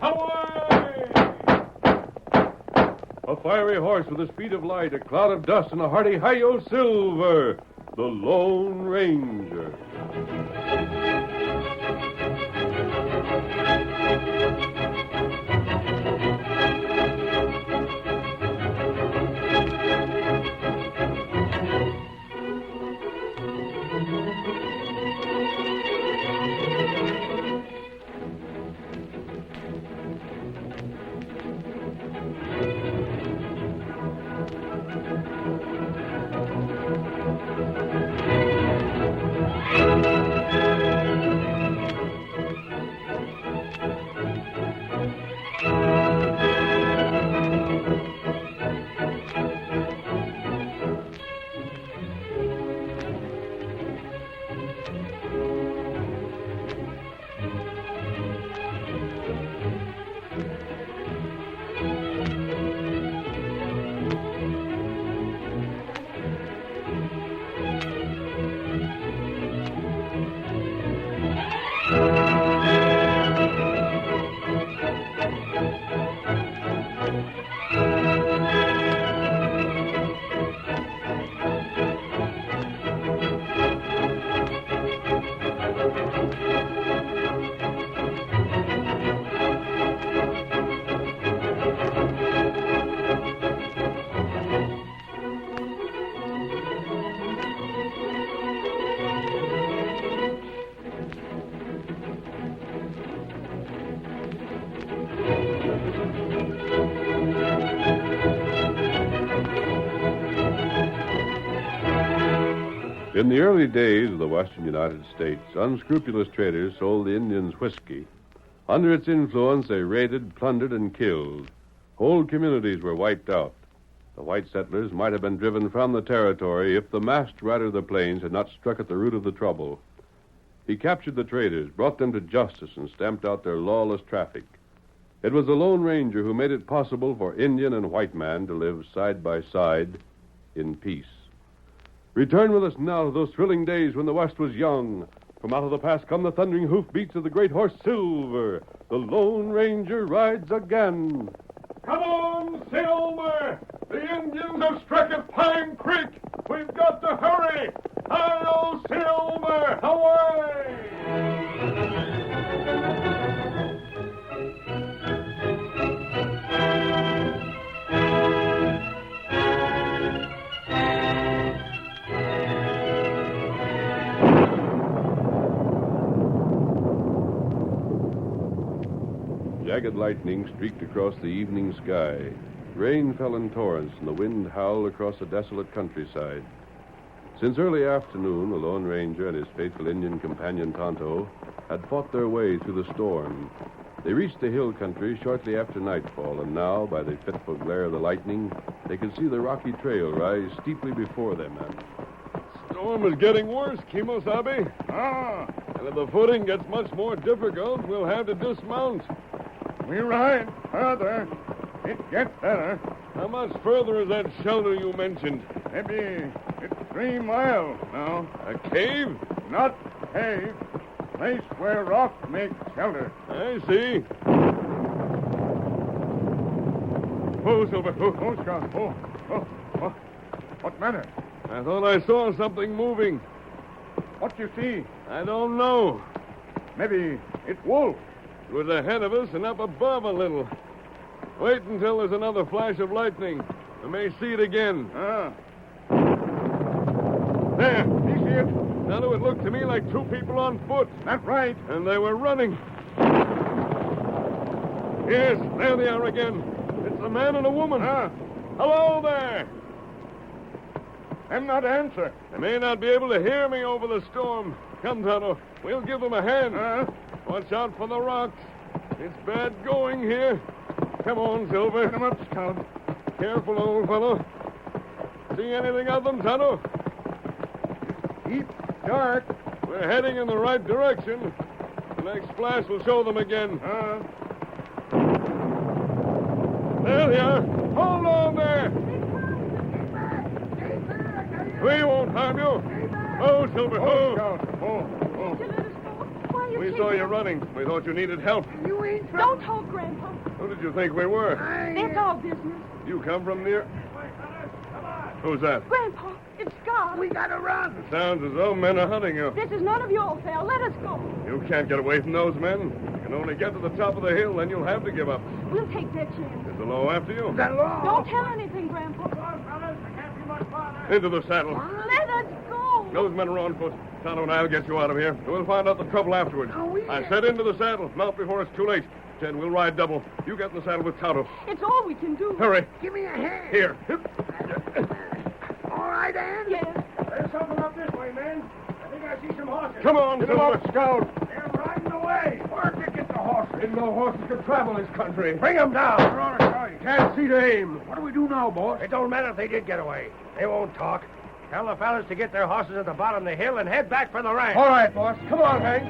Away! A fiery horse with a speed of light, a cloud of dust, and a hearty hi-yo Silver, the Lone Ranger. In the early days of the western United States, unscrupulous traders sold the Indians whiskey. Under its influence, they raided, plundered, and killed. Whole communities were wiped out. The white settlers might have been driven from the territory if the masked rider of the plains had not struck at the root of the trouble. He captured the traders, brought them to justice, and stamped out their lawless traffic. It was the Lone Ranger who made it possible for Indian and white man to live side by side in peace. Return with us now to those thrilling days when the West was young. From out of the past come the thundering hoofbeats of the great horse Silver. The Lone Ranger rides again. Come on, Silver! The Indians have struck at Pine Creek. We've got to hurry. Hi-yo, Silver! Away! Jagged lightning streaked across the evening sky. Rain fell in torrents, and the wind howled across the desolate countryside. Since early afternoon, the Lone Ranger and his faithful Indian companion Tonto had fought their way through the storm. They reached the hill country shortly after nightfall, and now, by the fitful glare of the lightning, they could see the rocky trail rise steeply before them. The storm is getting worse, Kimosabe. And if the footing gets much more difficult, we'll have to dismount. We ride further. It gets better. How much further is that shelter you mentioned? Maybe it's 3 miles now. A cave? Not cave. Place where rock makes shelter. I see. Oh, Silver. Oh, Scout. Oh. What matter? I thought I saw something moving. What you see? I don't know. Maybe it's wolf. It was ahead of us and up above a little. Wait until there's another flash of lightning. We may see it again. There. You see it? Now it looked to me like 2 people on foot. That's right. And they were running. Yes, there they are again. It's a man and a woman. Hello there. Them not answer. They may not be able to hear me over the storm. Come, Tonto. We'll give them a hand. Watch out for the rocks. It's bad going here. Come on, Silver. Get 'em up, Scout. Careful, old fellow. See anything of them, Tonto? Keep dark. We're heading in the right direction. The next flash will show them again. There they are. Hold on there. We won't harm you. Oh, Silver. Oh, Scout. Oh. Why are We saw you running. We thought you needed help. You ain't from... Don't talk, Grandpa. Who did you think we were? That's our business. You come from near... Who's that? Grandpa, it's Scott. We gotta run. It sounds as though men are hunting you. This is none of your affair. Let us go. You can't get away from those men. You can only get to the top of the hill, then you'll have to give up. We'll take that chance. Is the law after you? The law. Don't tell anything, Grandpa. Come on, fellas. I can't be much farther. Into the saddle. Let us go. Those men are on foot. Tonto and I'll get you out of here. We'll find out the trouble afterwards. I said into the saddle. Mount before it's too late. Jed, we'll ride double. You get in the saddle with Tonto. It's all we can do. Hurry. Give me a hand. Here. All right, Ann? Yes. There's something up this way, men. I think I see some horses. Come on, Get 'em Silver. up, Scout. They're riding away. Where'd you get the horses? Didn't know horses could travel this country. Bring them down. They're on a charge. Can't see to aim. What do we do now, boss? It don't matter if they did get away. They won't talk. Tell the fellas to get their horses at the bottom of the hill and head back for the ranch. All right, boss. Come on, Hank.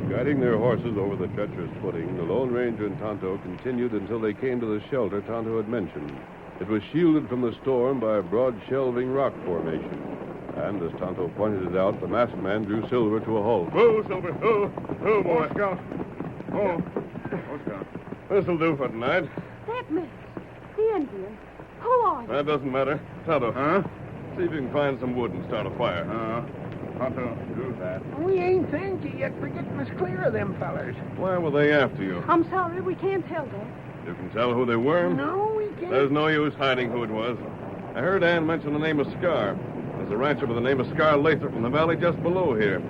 Guiding their horses over the treacherous footing, the Lone Ranger and Tonto continued until they came to the shelter Tonto had mentioned. It was shielded from the storm by a broad shelving rock formation. And as Tonto pointed it out, the masked man drew Silver to a halt. Oh, Silver. Oh, boy. Scout. Oh, Scout. This'll do for tonight. That mask. The Indian. Who are you? That doesn't matter. Tonto. Huh? See if you can find some wood and start a fire. Tonto, do that. We ain't thanked you yet for getting us clear of them fellers. Why were they after you? I'm sorry, we can't tell that. You can tell who they were? No, we can't. There's no use hiding who it was. I heard Ann mention the name of Scar. There's a rancher by the name of Scar Lathrop in the valley just below here.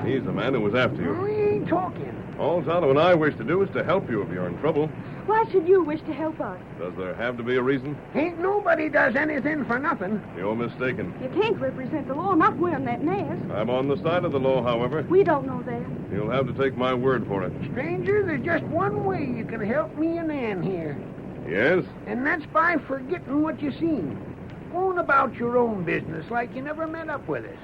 He's the man who was after you. We ain't talking. All Tonto and I wish to do is to help you if you're in trouble. Why should you wish to help us? Does there have to be a reason? Ain't nobody does anything for nothing. You're mistaken. You can't represent the law not wearing that mask. I'm on the side of the law, however. We don't know that. You'll have to take my word for it. Stranger, there's just one way you can help me and Ann here. Yes? And that's by forgetting what you seen. Going about your own business like you never met up with us.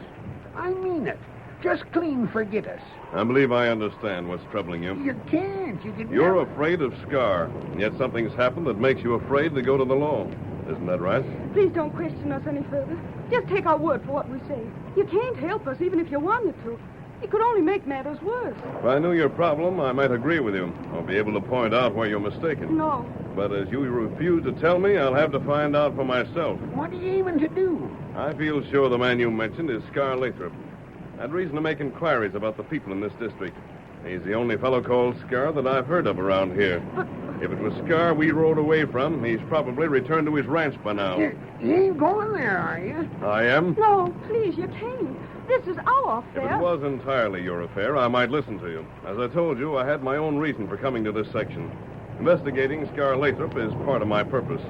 I mean it. Just clean forget us. I believe I understand what's troubling you. You can't. You can You're never... afraid of Scar, and yet something's happened that makes you afraid to go to the law. Isn't that right? Please don't question us any further. Just take our word for what we say. You can't help us even if you wanted to. It could only make matters worse. If I knew your problem, I might agree with you, or be able to point out where you're mistaken. No. But as you refuse to tell me, I'll have to find out for myself. What are you aiming to do? I feel sure the man you mentioned is Scar Lathrop. I had reason to make inquiries about the people in this district. He's the only fellow called Scar that I've heard of around here. But If it was Scar we rode away from, he's probably returned to his ranch by now. You ain't going there, are you? I am? no, please, you can't. This is our If affair. it was entirely your affair, I might listen to you. As I told you, I had my own reason for coming to this section. Investigating Scar Lathrop is part of my purpose.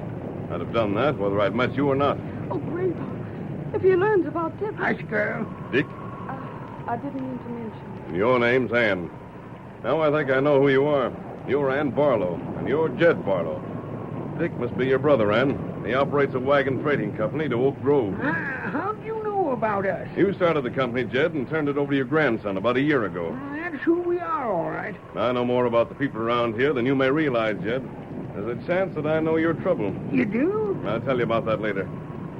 I'd have done that whether I'd met you or not. Oh, Grandpa, if he learns about this... Nice girl. Dick, I didn't mean to mention. your name's Ann. Now I think I know who you are. You're Ann Barlow, and you're Jed Barlow. Dick must be your brother, Ann. He operates a wagon freighting company to Oak Grove. How'd you know about us? You started the company, Jed, and turned it over to your grandson about a year ago. That's who we are, all right. I know more about the people around here than you may realize, Jed. There's a chance that I know your trouble. You do? I'll tell you about that later.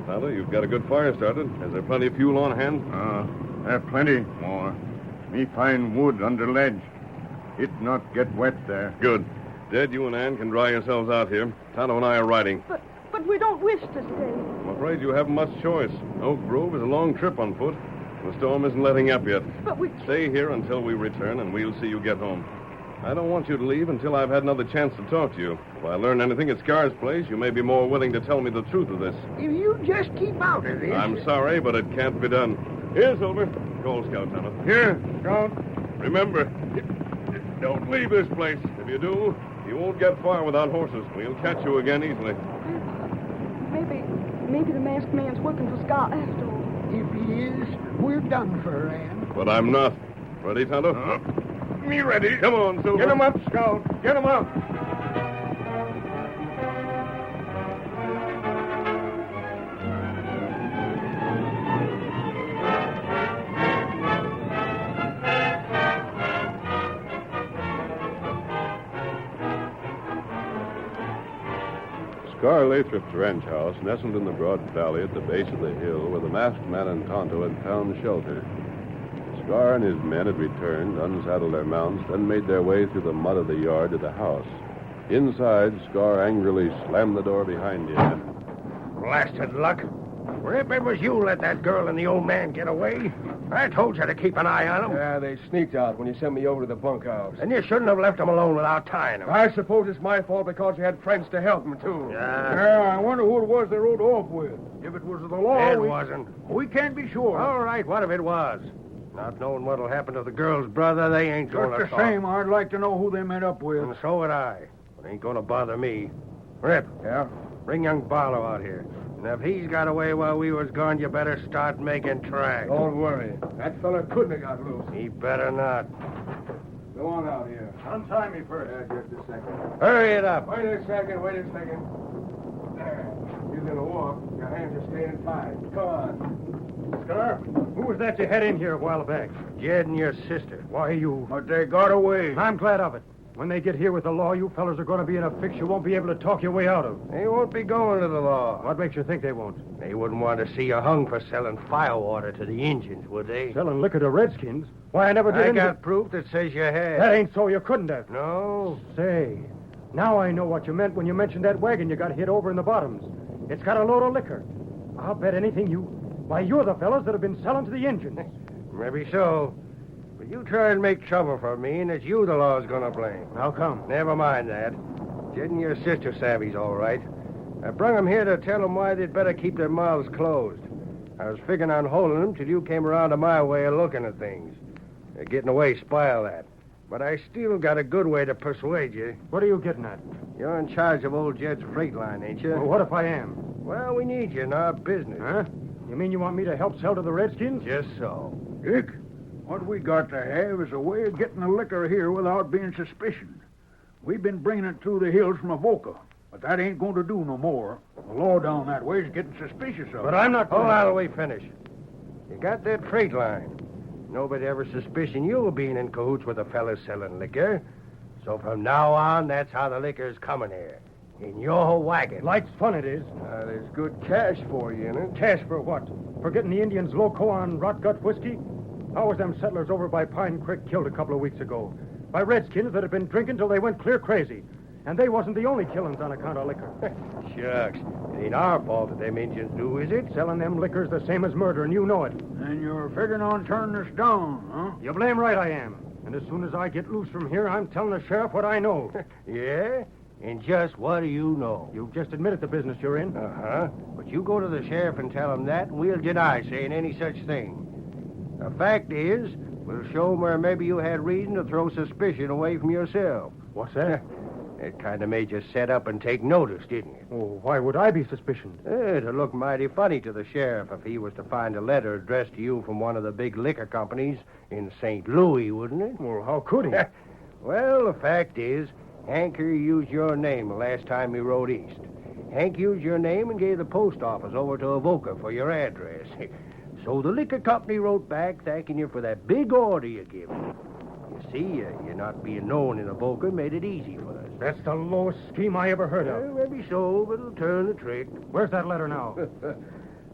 Tonto, you've got a good fire started. Is there plenty of fuel on hand? There's plenty more. Me find wood under ledge. It not get wet there. Good. Jed, you and Ann can dry yourselves out here. Tonto and I are riding. But we don't wish to stay. I'm afraid you haven't much choice. Oak Grove is a long trip on foot. The storm isn't letting up yet. But we... Stay here until we return, and we'll see you get home. I don't want you to leave until I've had another chance to talk to you. If I learn anything at Scar's place, you may be more willing to tell me the truth of this. If you just keep out of this... I'm sorry, but it can't be done. Here, Silver. Call Scout, Tonto. Here, Scout. Remember, don't leave this place. If you do, you won't get far without horses. We'll catch you again easily. Maybe the masked man's working for Scott after all. If he is, we're done for, Ann. But I'm not. Ready, Tonto? Me ready. Come on, Silver. Get him up, Scout. Get him up. Scar Lathrop's ranch house nestled in the broad valley at the base of the hill where the masked man and Tonto had found shelter. Scar and his men had returned, unsaddled their mounts, then made their way through the mud of the yard to the house. Inside, Scar angrily slammed the door behind him. Blasted luck. Rip, it was you let that girl and the old man get away. I told you to keep an eye on them. Yeah, they sneaked out when you sent me over to the bunkhouse. And you shouldn't have left them alone without tying them. I suppose it's my fault because you had friends to help them, too. Yeah, I wonder who it was they rode off with. If it was the law, It wasn't. We can't be sure. All right, what if it was? Not knowing what'll happen to the girl's brother, they ain't going to Just the same, I'd like to know who they met up with. And so would I. It ain't going to bother me. Rip. Yeah? Bring young Barlow out here. And if he's got away while we was gone, you better start making tracks. Don't worry. That fella couldn't have got loose. He better not. Go on out here. Untie me first. Just a second. Hurry it up. Wait a second. There. You're going to walk. Your hands are staying tied. Come on. Scar, who was that you had in here a while back? Jed and your sister. Why, you... But they got away. I'm glad of it. When they get here with the law, you fellas are going to be in a fix you won't be able to talk your way out of. They won't be going to the law. What makes you think they won't? They wouldn't want to see you hung for selling firewater to the Indians, would they? Selling liquor to redskins? Why, I never did I any... got proof that says you had. That ain't so. You couldn't have. No? Say, now I know what you meant when you mentioned that wagon you got hit over in the bottoms. It's got a load of liquor. I'll bet anything you... Why, you're the fellas that have been selling to the Indians. Maybe so. But you try and make trouble for me, and it's you the law's going to blame. How come? Never mind that. Jed and your sister savvy's all right. I brung 'em here to tell 'em why they'd better keep their mouths closed. I was figuring on holding 'em till you came around to my way of looking at things. Getting away spoil that. But I still got a good way to persuade you. What are you getting at? You're in charge of old Jed's freight line, ain't you? Well, what if I am? Well, we need you in our business. Huh? You mean you want me to help sell to the redskins? Just so. Dick, What we got to have is a way of getting the liquor here without being suspicion. We've been bringing it through the hills from Avoca, but that ain't going to do no more. The law down that way is getting suspicious of it. but I'm not... Hold on till we finish. You got that freight line. Nobody ever suspicion you of being in cahoots with the fellas selling liquor. So from now on, that's how the liquor's coming here. In your wagon. Like's fun it is. There's good cash for you in it. Cash for what? For getting the Indians loco on rot gut whiskey? How was them settlers over by Pine Creek killed a couple of weeks ago? By redskins that had been drinking till they went clear crazy. And they wasn't the only killings on account of liquor. Shucks. It ain't our fault that them Indians do, is it? Selling them liquor's the same as murder, and you know it. And you're figuring on turning us down, huh? You blame right I am. And as soon as I get loose from here, I'm telling the sheriff what I know. Yeah? And just what do you know? You've just admitted the business you're in. Uh-huh. But you go to the sheriff and tell him that, and we'll deny saying any such thing. The fact is, we'll show him where maybe you had reason to throw suspicion away from yourself. What's that? It kind of made you set up and take notice, didn't it? Oh, why would I be suspicioned? It'd look mighty funny to the sheriff if he was to find a letter addressed to you from one of the big liquor companies in St. Louis, wouldn't it? Well, how could he? Well, the fact is, Hanker used your name the last time he rode east. Hank used your name and gave the post office over to Avoca for your address. So the liquor company wrote back thanking you for that big order you gave them. You see, you're not being known in Avoca made it easy for us. That's the lowest scheme I ever heard of. Well, maybe so, but it'll turn the trick. Where's that letter now?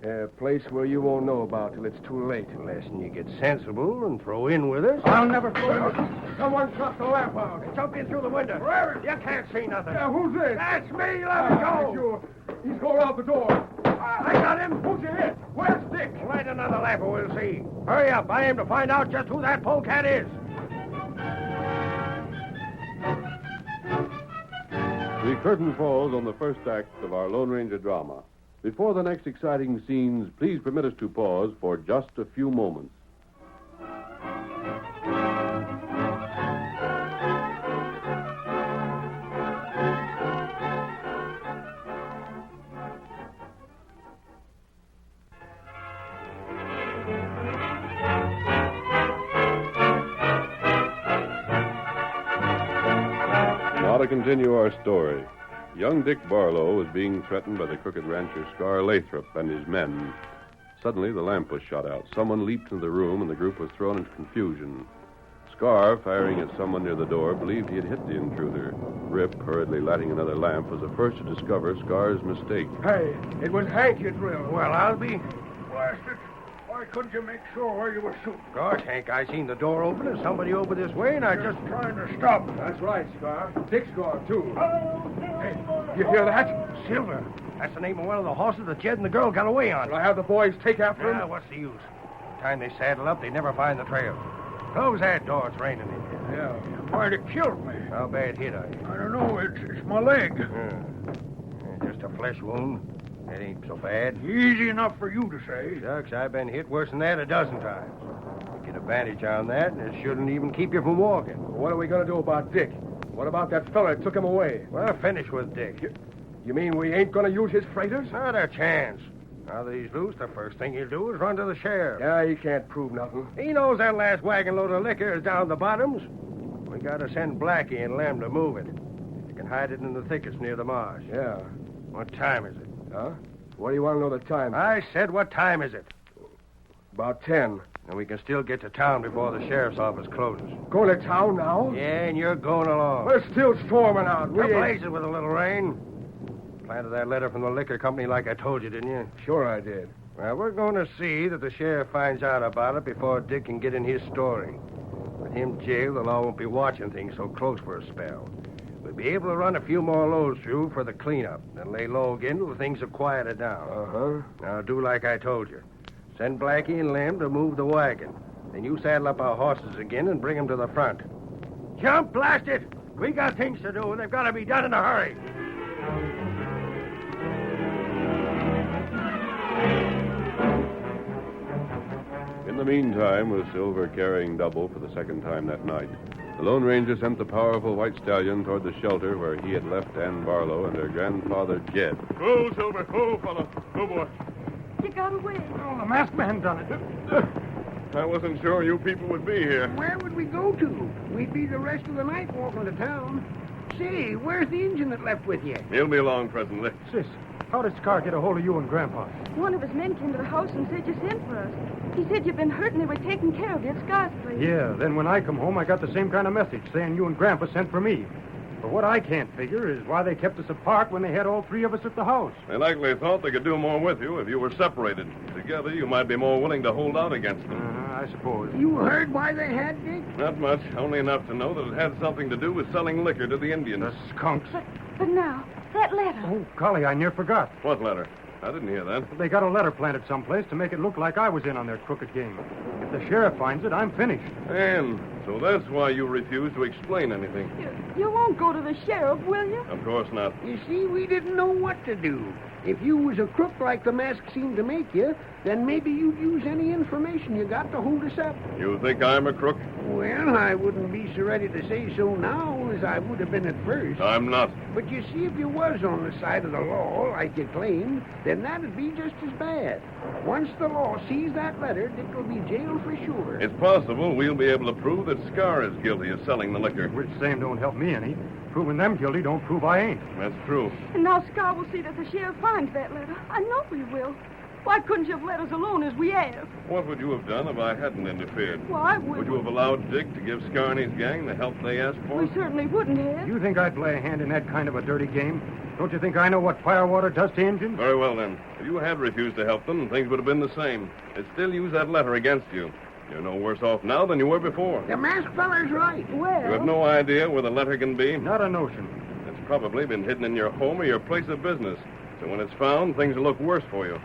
A place where you won't know about till it's too late. Unless you get sensible and throw in with us. I'll never throw you. Someone dropped the lamp out. It jumped in through the window. You can't see nothing. Who's this? That's me. Let me go. Sure. He's going out the door. I got him. Who's you hit? Where's Dick? Light another lamp and we'll see. Hurry up. I aim to find out just who that polecat is. The curtain falls on the first act of our Lone Ranger drama. Before the next exciting scenes, please permit us to pause for just a few moments. Now to continue our story. Young Dick Barlow was being threatened by the crooked rancher Scar Lathrop and his men. Suddenly, the lamp was shot out. Someone leaped into the room, and the group was thrown into confusion. Scar, firing at someone near the door, believed he had hit the intruder. Rip, hurriedly lighting another lamp, was the first to discover Scar's mistake. Hey, it was Hank you drilled. Well, I'll be... Blast it. Why couldn't you make sure where you were shooting? Gosh, Hank, I seen the door open and somebody over this way, and I just... trying to stop it. That's right, Scar. Dick's gone, too. Hey, you hear that? Silver. That's the name of one of the horses that Jed and the girl got away on. Will I have the boys take after him? What's the use? By the time they saddle up, they never find the trail. Close that door. It's raining in here. Yeah. Might have killed me. How bad hit are you? I don't know. It's my leg. Just a flesh wound. That ain't so bad. Easy enough for you to say. Shucks, I've been hit worse than that a dozen times. You get a bandage on that, and it shouldn't even keep you from walking. What are we going to do about Dick? What about that fella that took him away? Well, finish with Dick. You mean we ain't going to use his freighters? Not a chance. Now that he's loose, the first thing he'll do is run to the sheriff. Yeah, he can't prove nothing. He knows that last wagon load of liquor is down the bottoms. We got to send Blackie and Lem to move it. You can hide it in the thickets near the marsh. Yeah. What time is it? Huh? What do you want to know the time? I said, what time is it? About 10. And we can still get to town before the sheriff's office closes. Going to town now? Yeah, and you're going along. We're still storming out. We're blazing with a little rain. Planted that letter from the liquor company like I told you, didn't you? Sure I did. Well, we're going to see that the sheriff finds out about it before Dick can get in his story. With him jailed, the law won't be watching things so close for a spell. We'll be able to run a few more loads through for the cleanup, then lay low again till things have quieted down. Uh-huh. Now, do like I told you. Send Blackie and Lem to move the wagon. Then you saddle up our horses again and bring them to the front. Jump, blast it! We got things to do, and they've got to be done in a hurry. In the meantime, with Silver carrying double for the second time that night, the Lone Ranger sent the powerful white stallion toward the shelter where he had left Ann Barlow and her grandfather, Jed. Go, Silver. Go, fella. Go, boy. You got away. Oh, the masked man done it. I wasn't sure you people would be here. Where would we go to? We'd be the rest of the night walking to town. Say, where's the Injun that left with you? He'll be along presently. Sis, how did Scar get a hold of you and Grandpa? One of his men came to the house and said you sent for us. He said you'd been hurt and they were taking care of you at Scar's place. Yeah, then when I come home, I got the same kind of message saying you and Grandpa sent for me. But what I can't figure is why they kept us apart when they had all three of us at the house. They likely thought they could do more with you if you were separated. Together, you might be more willing to hold out against them. I suppose. You heard why they had Dick? Not much, only enough to know that it had something to do with selling liquor to the Indians. The skunks. But now, that letter. Oh, golly, I near forgot. What letter? I didn't hear that. They got a letter planted someplace to make it look like I was in on their crooked game. If the sheriff finds it, I'm finished. And so that's why you refuse to explain anything. You won't go to the sheriff, will you? Of course not. You see, we didn't know what to do. If you was a crook like the mask seemed to make you, then maybe you'd use any information you got to hold us up. You think I'm a crook? Well, I wouldn't be so ready to say so now as I would have been at first. I'm not. But you see, if you was on the side of the law, like you claimed, then that'd be just as bad. Once the law sees that letter, Dick will be jailed for sure. It's possible we'll be able to prove that Scar is guilty of selling the liquor. Which same don't help me any. Proving them guilty don't prove I ain't. That's true. And now Scar will see that the sheriff finds that letter. I know he will. Why couldn't you have let us alone as we have? What would you have done if I hadn't interfered? Well, I would. Would you have allowed Dick to give Scar and his gang the help they asked for? We certainly wouldn't have. You think I'd play a hand in that kind of a dirty game? Don't you think I know what firewater does to engines? Very well, then. If you had refused to help them, things would have been the same. They'd still use that letter against you. You're no worse off now than you were before. The masked feller's right. Well... You have no idea where the letter can be? Not a notion. It's probably been hidden in your home or your place of business. So when it's found, things will look worse for you.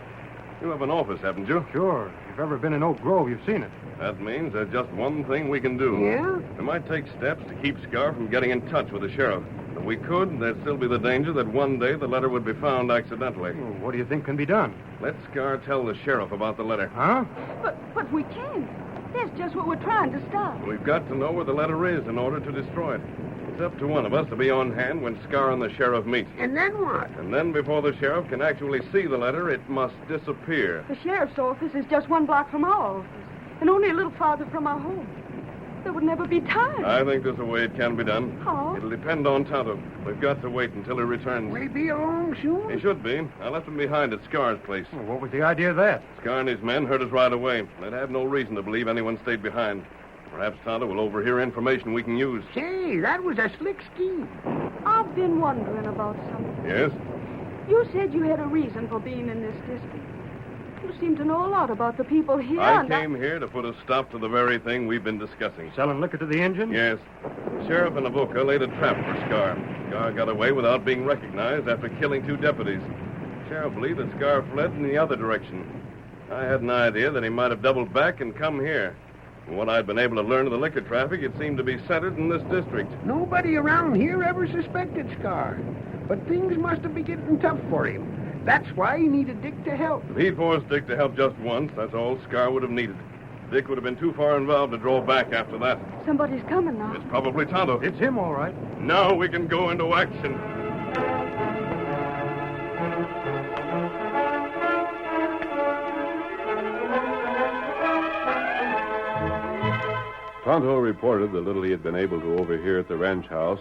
You have an office, haven't you? Sure. If you've ever been in Oak Grove, you've seen it. That means there's just one thing we can do. Yeah? We might take steps to keep Scar from getting in touch with the sheriff. If we could, there'd still be the danger that one day the letter would be found accidentally. Well, what do you think can be done? Let Scar tell the sheriff about the letter. Huh? But we can't. That's just what we're trying to stop. We've got to know where the letter is in order to destroy it. It's up to one of us to be on hand when Scar and the sheriff meet. And then what? And then before the sheriff can actually see the letter, it must disappear. The sheriff's office is just 1 block from our office, and only a little farther from our home. There would never be time. I think there's a way it can be done. How? It'll depend on Tonto. We've got to wait until he returns. Will he be along soon? He should be. I left him behind at Scar's place. Well, what was the idea of that? Scar and his men heard us right away. They'd have no reason to believe anyone stayed behind. Perhaps Tonto will overhear information we can use. Say, that was a slick scheme. I've been wondering about something. Yes? You said you had a reason for being in this district. You seem to know a lot about the people here. I came here to put a stop to the very thing we've been discussing. Selling liquor to the Indians? Yes. The sheriff in Avoca laid a trap for Scar. Scar got away without being recognized after killing 2 deputies. The sheriff believed that Scar fled in the other direction. I had an idea that he might have doubled back and come here. From what I'd been able to learn of the liquor traffic, it seemed to be centered in this district. Nobody around here ever suspected Scar. But things must have been getting tough for him. That's why he needed Dick to help. If he'd forced Dick to help just once, that's all Scar would have needed. Dick would have been too far involved to draw back after that. Somebody's coming now. It's probably Tonto. It's him, all right. Now we can go into action. Tonto reported the little he had been able to overhear at the ranch house.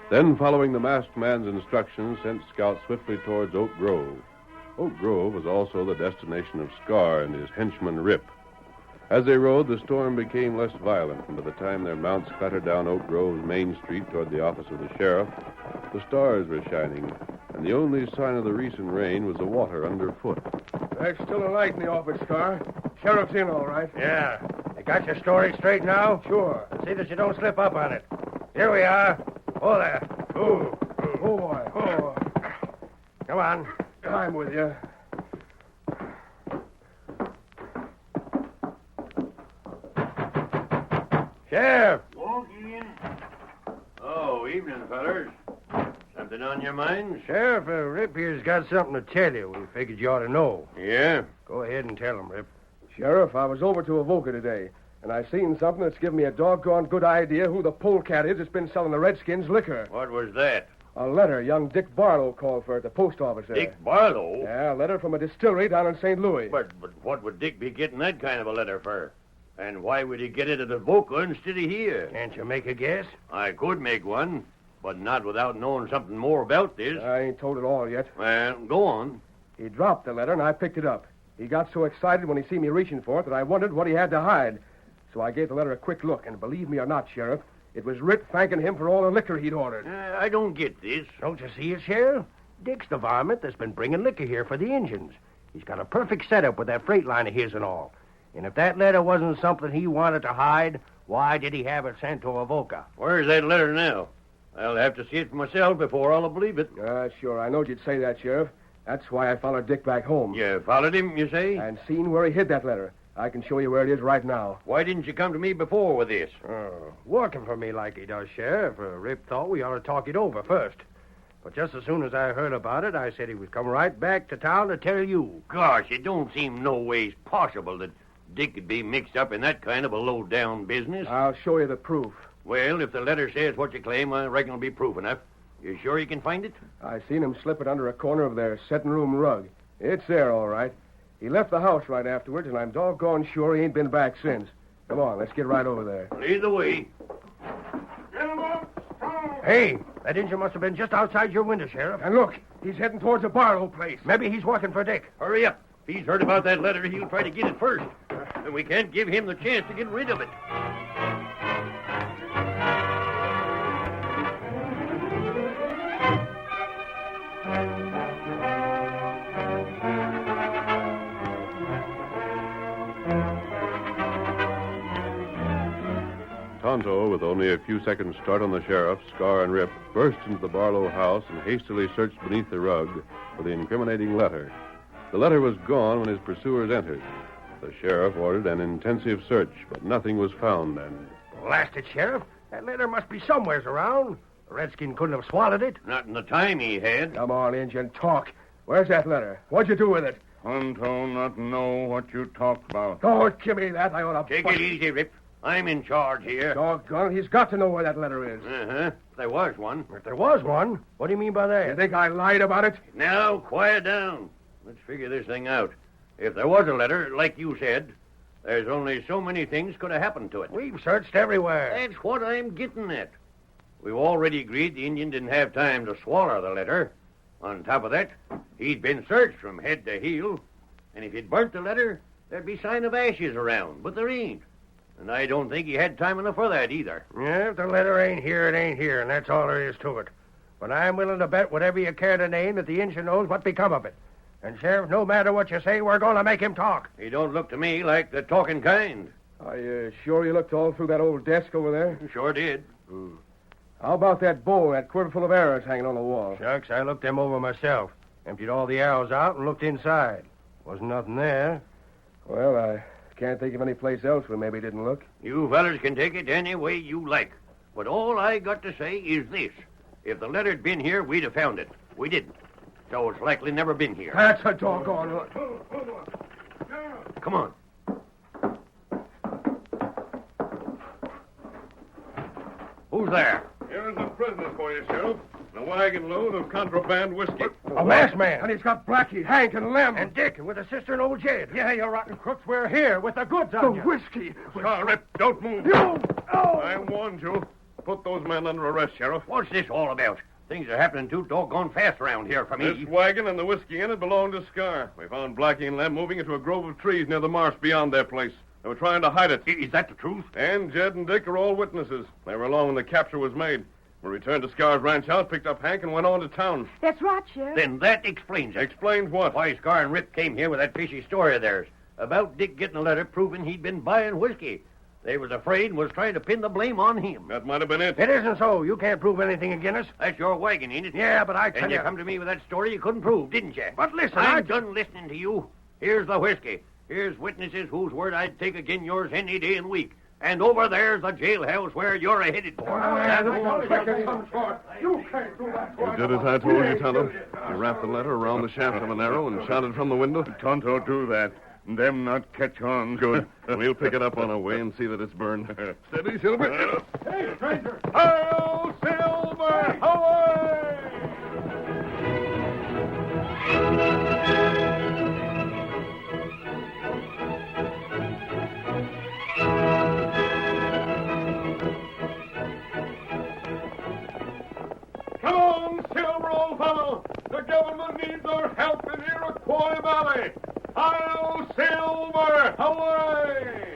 Then, following the masked man's instructions, sent scouts swiftly towards Oak Grove. Oak Grove was also the destination of Scar and his henchman Rip. As they rode, the storm became less violent, and by the time their mounts clattered down Oak Grove's main street toward the office of the sheriff, the stars were shining, and the only sign of the recent rain was the water underfoot. There's still a light in the office, Scar. Sheriff's in, all right. Yeah. You got your story straight now? Sure. See that you don't slip up on it. Here we are. Oh, there. Oh, boy. Oh. Come on. I'm with you. Sheriff. Oh, evening, fellers. Something on your minds? Sheriff, Rip here's got something to tell you. We figured you ought to know. Yeah? Go ahead and tell him, Rip. Sheriff, I was over to Avoca today, and I seen something that's given me a doggone good idea who the polecat is that's been selling the Redskins liquor. What was that? A letter young Dick Barlow called for at the post office there. Dick Barlow? Yeah, a letter from a distillery down in St. Louis. But what would Dick be getting that kind of a letter for? And why would he get it at Avoca instead of here? Can't you make a guess? I could make one, but not without knowing something more about this. I ain't told it all yet. Well, go on. He dropped the letter, and I picked it up. He got so excited when he seen me reaching for it that I wondered what he had to hide. So I gave the letter a quick look, and believe me or not, Sheriff, it was Rip thanking him for all the liquor he'd ordered. I don't get this. Don't you see it, Sheriff? Dick's the varmint that's been bringing liquor here for the Injuns. He's got a perfect setup with that freight line of his and all. And if that letter wasn't something he wanted to hide, why did he have it sent to Avoca? Where's that letter now? I'll have to see it for myself before I'll believe it. Sure, I knowed you'd say that, Sheriff. That's why I followed Dick back home. You followed him, you say? And seen where he hid that letter. I can show you where it is right now. Why didn't you come to me before with this? Working for me like he does, Sheriff. Rip thought we ought to talk it over first. But just as soon as I heard about it, I said he would come right back to town to tell you. Gosh, it don't seem no ways possible that Dick could be mixed up in that kind of a low-down business. I'll show you the proof. Well, if the letter says what you claim, I reckon it'll be proof enough. You sure you can find it? I seen him slip it under a corner of their setting-room rug. It's there, all right. He left the house right afterwards, and I'm doggone sure he ain't been back since. Come on, let's get right over there. Lead the way. Hey, that Injun must have been just outside your window, Sheriff. And look, he's heading towards the Barlow place. Maybe he's working for Dick. Hurry up. If he's heard about that letter, he'll try to get it first. And we can't give him the chance to get rid of it. Tonto, with only a few seconds' start on the sheriff, Scar and Rip, burst into the Barlow house and hastily searched beneath the rug for the incriminating letter. The letter was gone when his pursuers entered. The sheriff ordered an intensive search, but nothing was found then. Blast it, Sheriff. That letter must be somewheres around. The Redskin couldn't have swallowed it. Not in the time he had. Come on, Injun, talk. Where's that letter? What'd you do with it? Tonto not know what you talk about. Oh, give me that. I ought to... Take it easy, Rip. I'm in charge here. Doggone, he's got to know where that letter is. Uh-huh. There was one. If there was one, what do you mean by You that? think I lied about it? Now, quiet down. Let's figure this thing out. If there was a letter, like you said, there's only so many things could have happened to it. We've searched everywhere. That's what I'm getting at. We've already agreed the Indian didn't have time to swallow the letter. On top of that, he'd been searched from head to heel. And if he'd burnt the letter, there'd be sign of ashes around. But there ain't. And I don't think he had time enough for that either. Yeah, if the letter ain't here, it ain't here, and that's all there is to it. But I'm willing to bet whatever you care to name that the Injun knows what become of it. And, Sheriff, no matter what you say, we're going to make him talk. He don't look to me like the talking kind. Are you sure you looked all through that old desk over there? Sure did. How about that bow, that quiver full of arrows hanging on the wall? Shucks, I looked them over myself. Emptied all the arrows out and looked inside. Wasn't nothing there. Well, I can't think of any place else we maybe didn't look. You fellers can take it any way you like. But all I got to say is this. If the letter'd been here, we'd have found it. We didn't. So it's likely never been here. That's a doggone lot. Come on. Who's there? Here's the prisoners for you, Sheriff. A wagon load of contraband whiskey. A masked man. And he's got Blackie, Hank, and Lem. And Dick, with his sister and old Jed. Yeah, you rotten crooks, we're here with the goods the on you. whiskey. Scarlet, don't move. You! Oh! I warned you. Put those men under arrest, Sheriff. What's this all about? Things are happening too doggone fast around here for me. This wagon and the whiskey in it belonged to Scar. We found Blackie and Lem moving into a grove of trees near the marsh beyond their place. They were trying to hide it. Is that the truth? And Jed and Dick are all witnesses. They were along when the capture was made. We returned to Scar's ranch house, picked up Hank, and went on to town. That's right, Sheriff. Then that explains it. Explains what? Why Scar and Rip came here with that fishy story of theirs about Dick getting a letter proving he'd been buying whiskey. They was afraid and was trying to pin the blame on him. That might have been it. It isn't so. You can't prove anything against us. That's your wagon, ain't it? Yeah, but I tell And you you... come to me with that story you couldn't prove, didn't you? But listen, I'm done listening to you. Here's the whiskey. Here's witnesses whose word I'd take again yours any day in the week. And over there's the jailhouse where you're headed for. You can't do that. You did as I told you, Tonto. You wrapped the letter around the shaft of an arrow and shot it from the window. Tonto do that. Them not catch on. Good. We'll pick it up on our way and see that it's burned. Steady, Silver. Hey, stranger! Hail, Silver! Away! Come on, Silver, old fellow. The government needs our help in Iroquois Valley. Hail, Silver! Away!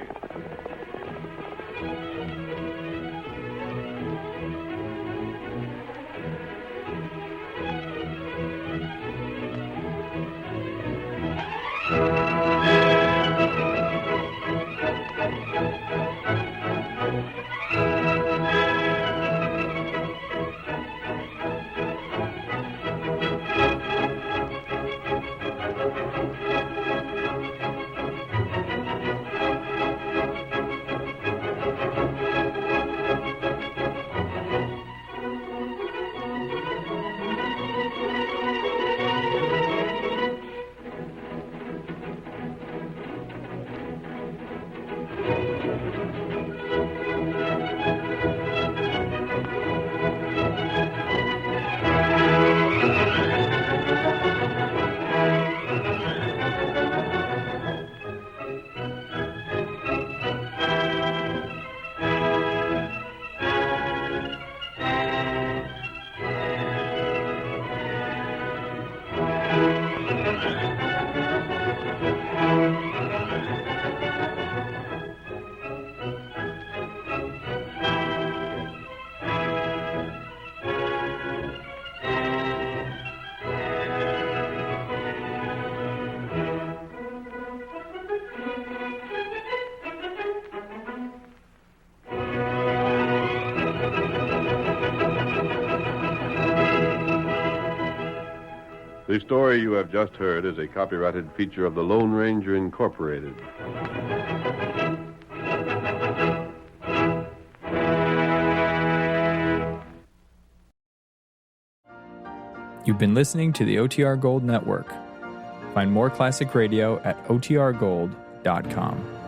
The story you have just heard is a copyrighted feature of the Lone Ranger Incorporated. You've been listening to the OTR Gold Network. Find more classic radio at otrgold.com.